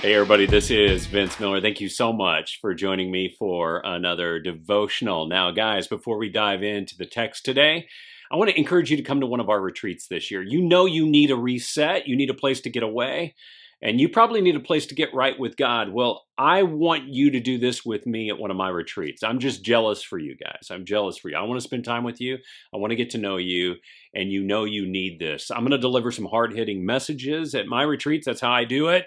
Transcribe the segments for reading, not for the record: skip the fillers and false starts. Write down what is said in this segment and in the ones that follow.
Hey everybody, this is Vince Miller. Thank you so much for joining me for another devotional. Now guys, before we dive into the text today, I want to encourage you to come to one of our retreats this year. You know you need a reset, you need a place to get away, and you probably need a place to get right with God. Well, I want you to do this with me at one of my retreats. I'm just jealous for you guys. I'm jealous for you. I want to spend time with you. I want to get to know you, and you know you need this. I'm going to deliver some hard-hitting messages at my retreats. That's how I do it.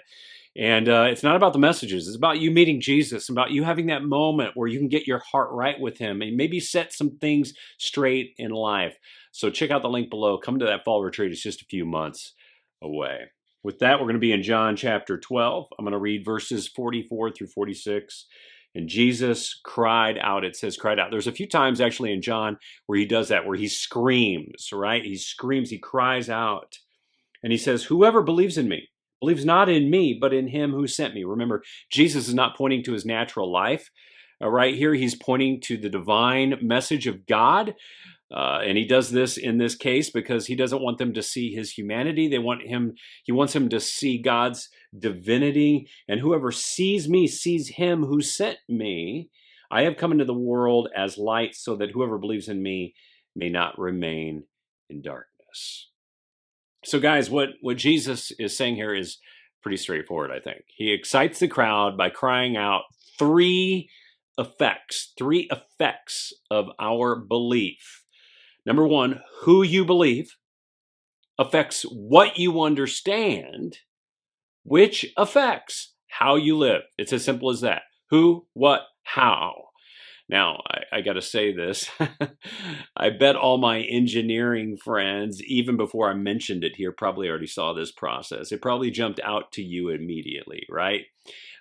And it's not about the messages. It's about you meeting Jesus, about you having that moment where you can get your heart right with him and maybe set some things straight in life. So check out the link below. Come to that fall retreat. It's just a few months away. With that, we're going to be in John chapter 12. I'm going to read verses 44 through 46. And Jesus cried out. It says cried out. There's a few times actually in John where he does that, where he screams, right? He screams, he cries out. And he says, whoever believes in me, believes not in me, but in him who sent me. Remember, Jesus is not pointing to his natural life. Right here, he's pointing to the divine message of God. And he does this in this case because he doesn't want them to see his humanity. He wants him to see God's divinity. And whoever sees me sees him who sent me. I have come into the world as light so that whoever believes in me may not remain in darkness. So guys, what Jesus is saying here is pretty straightforward, I think. He excites the crowd by crying out three effects of our belief. Number one, who you believe affects what you understand, which affects how you live. It's as simple as that. Who, what, how. Now, I got to say this. I bet all my engineering friends, even before I mentioned it here, probably already saw this process. It probably jumped out to you immediately, right?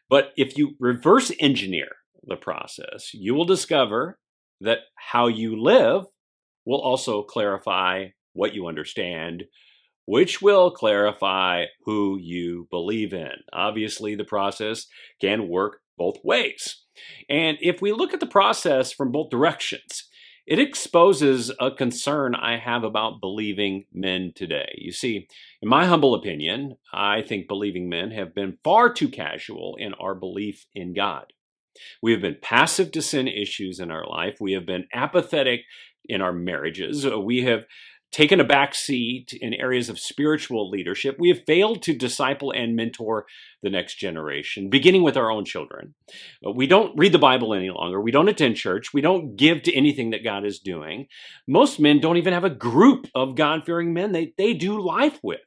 But if you reverse engineer the process, you will discover that how you live will also clarify what you understand, which will clarify who you believe in. Obviously, the process can work both ways. And if we look at the process from both directions, it exposes a concern I have about believing men today. You see, in my humble opinion, I think believing men have been far too casual in our belief in God. We have been passive to sin issues in our life. We have been apathetic in our marriages. We have taken a backseat in areas of spiritual leadership. We have failed to disciple and mentor the next generation, beginning with our own children. We don't read the Bible any longer. We don't attend church. We don't give to anything that God is doing. Most men don't even have a group of God-fearing men they do life with.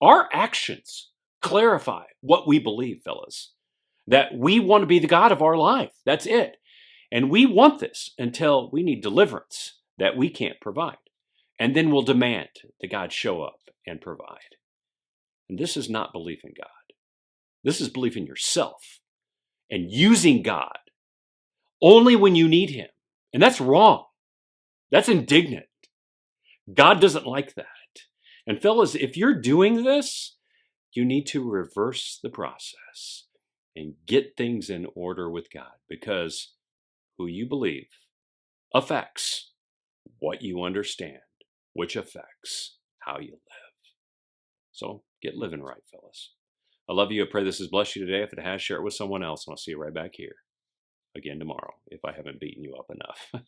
Our actions clarify what we believe, fellas, that we want to be the God of our life. That's it. And we want this until we need deliverance that we can't provide. And then we'll demand that God show up and provide. And this is not belief in God. This is belief in yourself and using God only when you need him. And that's wrong. That's indignant. God doesn't like that. And fellas, if you're doing this, you need to reverse the process and get things in order with God, because who you believe affects what you understand, which affects how you live. So get living right, fellas. I love you. I pray this has blessed you today. If it has, share it with someone else, and I'll see you right back here again tomorrow if I haven't beaten you up enough.